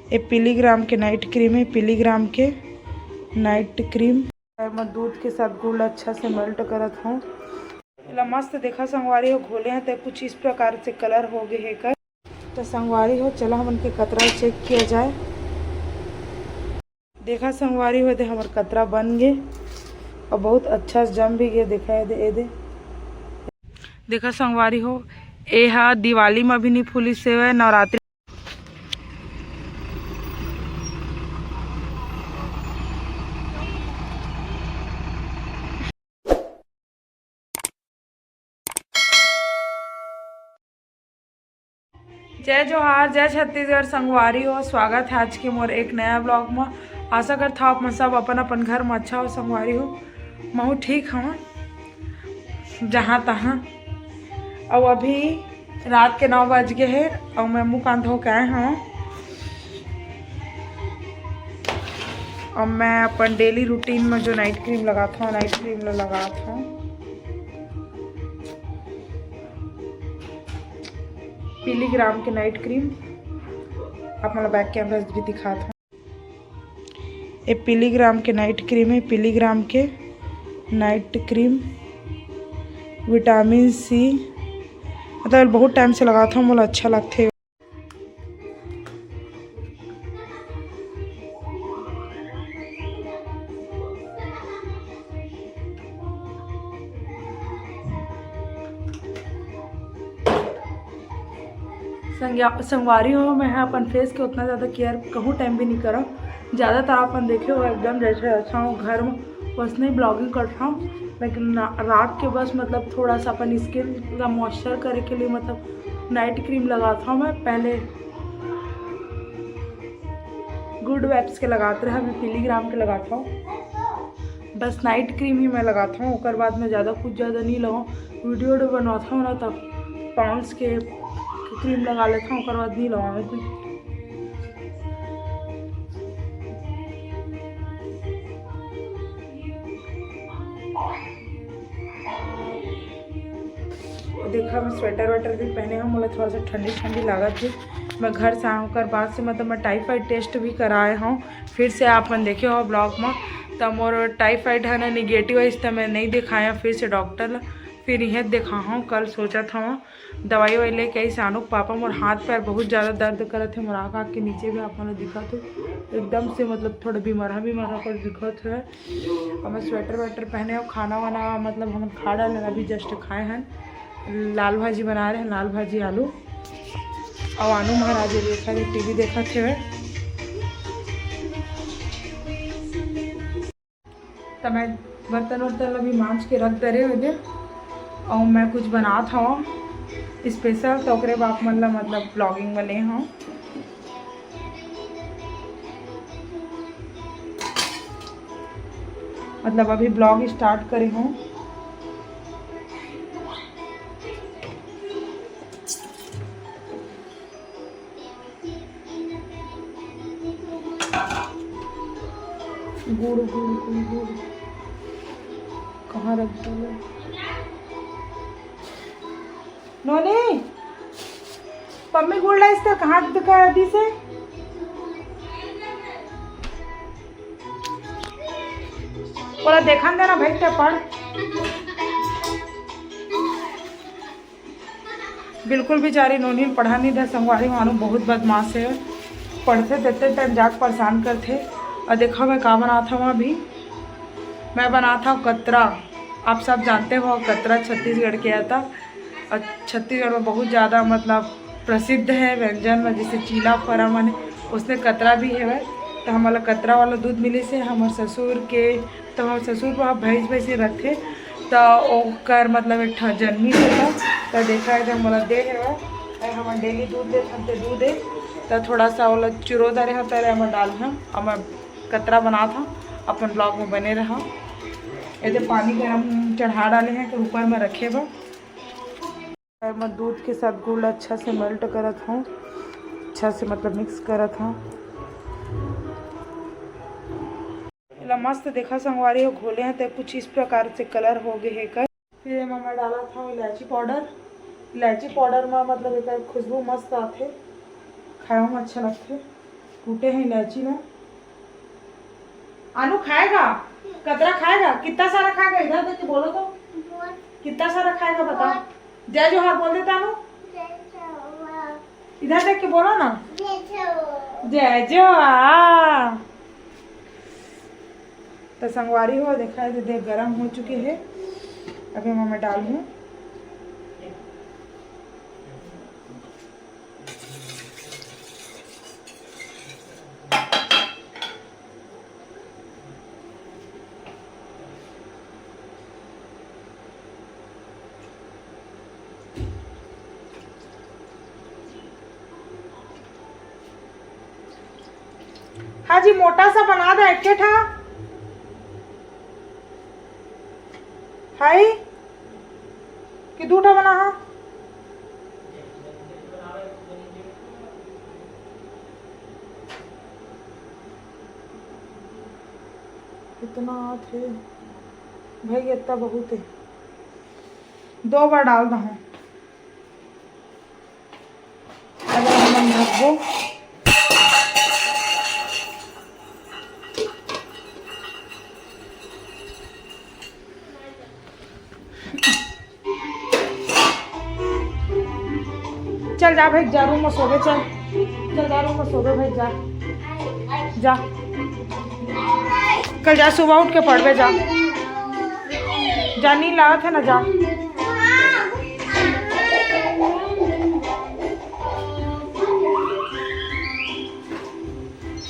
ये पीलीग्राम के night cream है, पीलीग्राम के नाइट क्रीम। मैं दूध के साथ गुड़ अच्छा से मेल्ट करत हूँ। मस्त देखा संगवारी हो घोले हैं तो कुछ इस प्रकार से कलर हो गए है कर। तो संगवारी हो चलो हम उनके कतरा चेक किया जाए। देखा संगवारी हो दे हमारे कतरा बन गए और बहुत अच्छा जम भी गए। देखा दे दे देखा संगवारी हो ए हा दिवाली में भी नहीं फूली सेवे नवरात्रि। जय जोहार, जय छत्तीसगढ़ संगवारी हो। स्वागत है आज के मोर एक नया ब्लॉग में। आशा करता हूँ आप मन सब अपन अपन घर में अच्छा हो। संगवारी हो मैं ठीक हूँ जहाँ तहाँ। और अभी रात के 9 बज गए हैं और मैं मुँह कान धो के आए हूँ। और मैं अपन डेली रूटीन में जो नाइट क्रीम लगाता हूँ नाइट क्रीम लगाता हूँ। पीलीग्राम के नाइट क्रीम आप मतलब बैक कैमरा भी दिखाता हूँ। ये पीलीग्राम के नाइट क्रीम है, पीलीग्राम के नाइट क्रीम विटामिन सी। मतलब बहुत टाइम से लगाता हूँ, मुझे अच्छा लगता है। संगवारी हो मैं अपन फेस के उतना ज़्यादा केयर कहूँ टाइम भी नहीं करा। ज़्यादातर अपन देखे हो एकदम जैसे अच्छा हूँ घर में बस नहीं ब्लॉगिंग करता हूँ। लेकिन रात के बस मतलब थोड़ा सा अपन स्किन का मॉइस्चर करे के लिए मतलब नाइट क्रीम लगाता हूँ। मैं पहले गुड वेब्स के लगाते रहे, मैं पीलीग्राम के लगाता हूँ। बस नाइट क्रीम ही मैं लगाता हूँ। उसके बाद मैं ज़्यादा कुछ ज़्यादा नहीं लगाऊँ। वीडियो बनवाता हूँ ना तब पॉन्ड्स के क्रीम लगा लेता हूँ। उसके बाद नहीं लगाऊँगा कुछ। देखा मैं स्वेटर वेटर भी पहने हूँ। मुझे थोड़ा सा ठंडी ठंडी लागत थी। मैं घर से आकर बाद से मतलब मैं टाइफाइड टेस्ट भी कराए हूँ। फिर से आप मन देखे हो ब्लॉग में तब मोर टाइफाइड है ना निगेटिव है, इसलिए मैं नहीं दिखाया फिर से डॉक्टर। फिर यह देखा हूँ कल सोचा था दवाई वाई लेके आई सानू पापा। मोर हाथ पैर बहुत ज़्यादा दर्द करे थे। मोर आँख के नीचे भी आप मन दिखा थे एकदम से मतलब थोड़ा बीमारा कर दिखत है। और मैं स्वेटर वेटर पहने और खाना वाना मतलब हम खा डाले अभी जस्ट खाए हैं। लाल भाजी बना रहे हैं, लाल भाजी आलू। और आनू महाराज देखा थे टीवी देखा थे। तो मैं बर्तन वर्तन अभी मांझ के रख दे रहे हुए और मैं कुछ बना था स्पेशल। तो ओकरे बाप मतलब ब्लॉगिंग में ले हूँ। मतलब अभी ब्लॉग स्टार्ट करे हूँ। गुड़ गुड़ गुड़ गुड़ कहाँ रख दो नोनी पम्मी गुड़ ला इसका कहाँ दिखा अभी से। बोला देखा देना भाई क्या पढ़। बिल्कुल बेचारी नोनी पढ़ा नहीं था। संगवारी मानो बहुत बदमाश है। पढ़ते देते टाइम जाकर परेशान करते। और देखा मैं कहाँ बना था वहाँ भी मैं बना था कतरा। आप सब जानते हो कतरा छत्तीसगढ़ के आता। और छत्तीसगढ़ में बहुत ज़्यादा मतलब प्रसिद्ध है व्यंजन में जैसे चीला फरा मन उसमें कतरा भी है। तो हमारा कतरा वाला दूध मिले से हमारे ससुर के तो हमारे ससुर को आप भैंस भैंसी रखे तो ओकर मतलब एक जन्मी होता। तो देखा है जब मोला दे है हमारे डेली दूध दे दूध दे तो थोड़ा सा वाला चुरोदा रहा तरह में डाल है और मैं कतरा बना था अपन ब्लॉग में बने रहा। ऐसे पानी गर्म चढ़ा डाले हैं कि ऊपर में रखे बा। मैं दूध के साथ गुड़ अच्छा से मेल्ट करत हूँ, अच्छा से मतलब मिक्स करत हूँ। मस्त देखा संगवारी हो घोले हैं तो कुछ इस प्रकार से कलर हो गए है कर। फिर मैं डाला था इलायची पाउडर। इलायची पाउडर में मतलब एक खुशबू मस्त आते खाए में अच्छा लगते। कूटे हैं इलायची में। आलू खाएगा, कतरा खाएगा, कितना सारा खाएगा? इधर देख के बोलो तो, कितना सारा खाएगा बता। जय जोहार बोल देता आलू, इधर देख के बोलो ना, जय जोहार। तो संगवारी हो देखा है, देख गरम हो चुके हैं। अभी मैं डाल दूँ हाँ जी, मोटा सा बना दे एक ठा। हाय कि दूठा बना हा? इतना थे भाई, इतना बहुत है, 2 बार डाल दो। अगर हम ढकबो चल जा भाई, जा रूम में सोवे, चल चल जा रूम में सोवे भाई, जा जा, कल जा सुबह उठ के पढ़वे, जा जा, नींद लागत है ना, जा।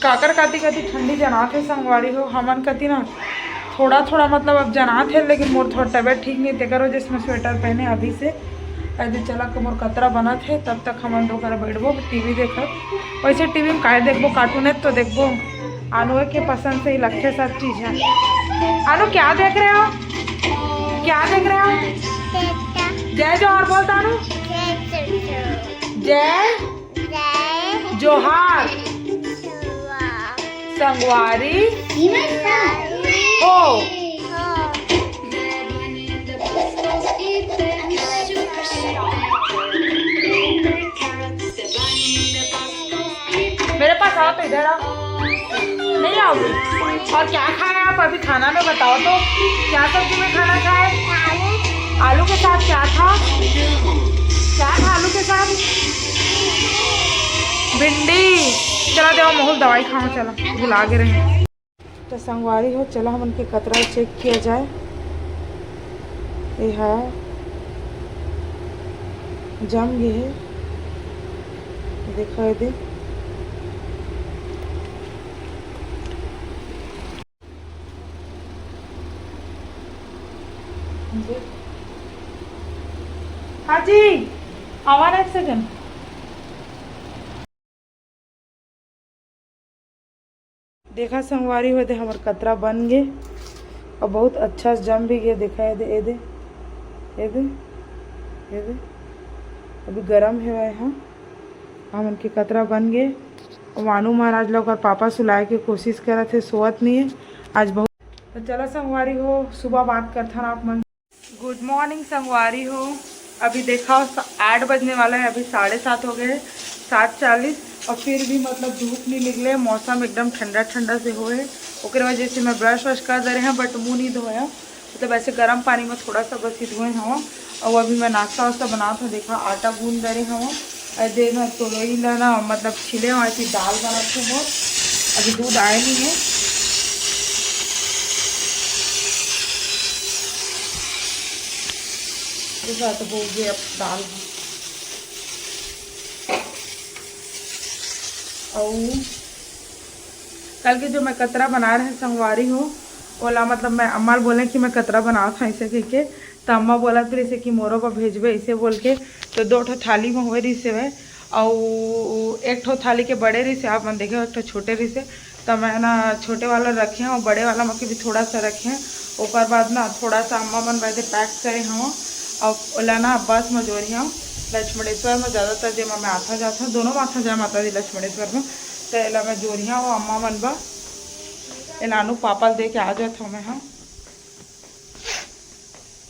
काकर काती काती ठंडी जनात है संगवारी हो, हमन कती ना थोड़ा थोड़ा मतलब अब जनात है, लेकिन मोर थोड़ा तबीयत ठीक नहीं थे करो, जिसमें स्वेटर पहने अभी से ऐसे चला के मोर कतरा बना थे। तब तक हम दो कर बैठबो टीवी देखत। वैसे टीवी में काय देखबो, कार्टून है तो देखबो। आलू के पसंद से ही लगते सब चीज़ है। आलू क्या देख रहे हो, क्या देख रहे हो? जय जोहार बोलता आलू, जय जोहार संगवारी हो। मेरे पास आओ तो इधर आओ, नहीं आओगे? और क्या खाया आप अभी खाना में बताओ तो, क्या सब्जी में खाना खाए? आलू के साथ क्या था, क्या था आलू के साथ? भिंडी। चला देवा मोहल दवाई खाओ, चला भुला के रहे। तो संगवारी हो, चलो हम उनके कतरा चेक किया जाए। ये है जम गए है, देखो ये दे। हाँ जी, आवाज एक सेकंड। देखा संगवारी हो, दे हमार कतरा बन गए और बहुत अच्छा से जम भी गया। देखा ये दे, ये दे, ये दे, ये दे, अभी गरम है यहाँ। हम उनके कतरा बन गए। मानू महाराज लोग और पापा सुलाए के कोशिश कर रहे थे, सोवत नहीं है आज बहुत। तो चलो संगवारी हो, सुबह बात करता ना आप मन। गुड मॉर्निंग संगवारी हो, अभी देखा 8 बजने वाला है, अभी 7:30 हो गए, 7:40 और फिर भी मतलब धूप नहीं निकले, मौसम एकदम ठंडा ठंडा से हो है। उसके वजह से मैं ब्रश वश कर दे रहे हैं, बट मुँह नहीं धोया, मतलब ऐसे गर्म पानी में थोड़ा सा बस ही धोए हूँ। और अभी मैं नाश्ता वास्ता बना था, देखा आटा गूंद दे रहे हूँ। दे ना तो ना मतलब छिले हुआ ऐसी दाल बनाते हैं बहुत। अभी दूध आए नहीं है, तो हो गया अब दाल। और कल के जो मैं कतरा बना रहे संगवारी हो, बोला मतलब मैं अम्मा बोले कि मैं कतरा बना था ऐसे कह के, तो अम्मा बोला फिर इसे कि मोरों पर भेजबे इसे बोल के। तो 2 ठो थाली में हुए रही से है, और 1 ठो थाली के बड़े रही से आप मन देखे, 1 ठो छोटे रही से। तो मैं ना छोटे वाला रखे हैं और बड़े वाला मके भी थोड़ा सा रखे हैं। ऊपर बाद ना थोड़ा सा अम्मा मन वैसे पैक करे हूँ। और ओला ना बस में जोड़ी हूँ लक्ष्मणेश्वर में, ज़्यादातर जे मैं आता जाता दोनों माथा जाए माता जी लक्ष्मणेश्वर में। तो एला मैं जोड़िया वो अम्मा मन बा एलानू पापा दे के आ जाता हूँ मैं। हाँ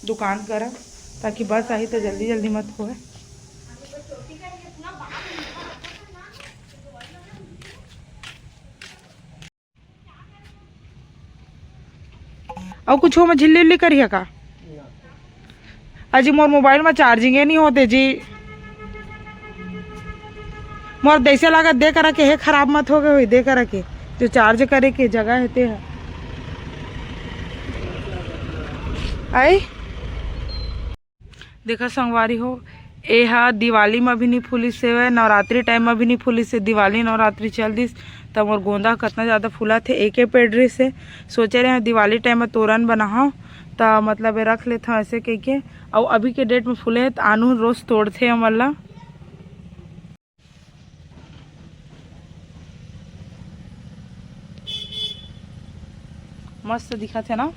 दुकान करा ताकि बस आई तो जल्दी जल्दी मत होए। और कुछ हो मैं झिल्ली उल्ली करिए का अजी मोर मोबाइल में चार्जिंगे नहीं होते जी मोर जैसे लागत दे कर के है खराब मत हो गए हुई दे कर के जो चार्ज करे के जगह हेते है आई देखा संगवारी हो ए हा दिवाली में भी नहीं फूलिस से नवरात्रि टाइम में भी नहीं फूलिस से दिवाली नवरात्रि चल दिस तब मोर गोंदा कितना ज़्यादा फूला थे एक पेड़ से सोचे रहे हैं दिवाली टाइम में तोरण बनाओ तो मतलब रख लेते हैं ऐसे कह के और अभी के डेट में फूले हैं तो आनू रोज तोड़ते हैं मतलब मस्त दिखा थे ना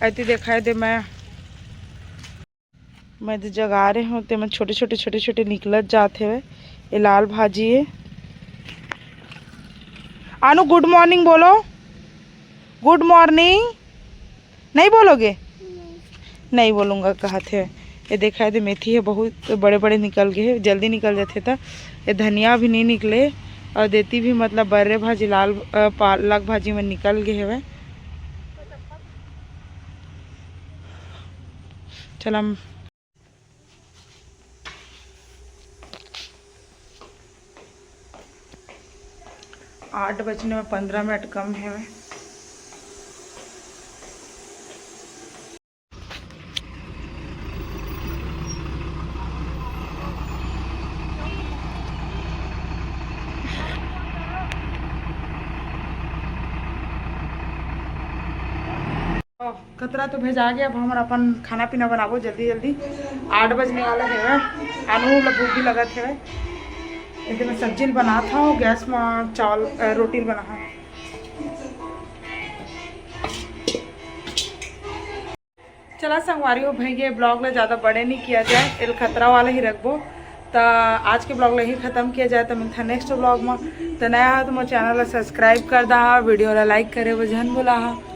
ऐसे देखा है दे मैं तो जगा रहे हूँ तो मैं छोटे छोटे निकलत जाते हुए ये लाल भाजी है आनू गुड मॉर्निंग बोलो गुड मॉर्निंग नहीं बोलोगे नहीं बोलूँगा कहते हैं ये देखा है मेथी है बहुत बड़े बड़े निकल गए जल्दी निकल जाते था ये धनिया भी नहीं निकले और देती भी मतलब बर्रे भाजी लाल पालक भाजी में निकल गए हुए चल हम 8 बजने में 15 मिनट कम है कतरा तो भेजा गया अब हम अपन खाना पीना बनाबो जल्दी 8 बजने वाला है आनू भूख भी लगा थे इधर मैं सब्जी बना था गैस में चावल रोटी बना चला संगवारी हो भाई ये ब्लॉग में ज़्यादा बड़े नहीं किया जाए इल खतरा वाला ही रखबो तो आज के ब्लॉग यही ख़त्म किया जाए तो मिलता नेक्स्ट ब्लॉग में तो नया है तो मेरे चैनल सब्सक्राइब कर दा वीडियो लाइक करे वजन बोला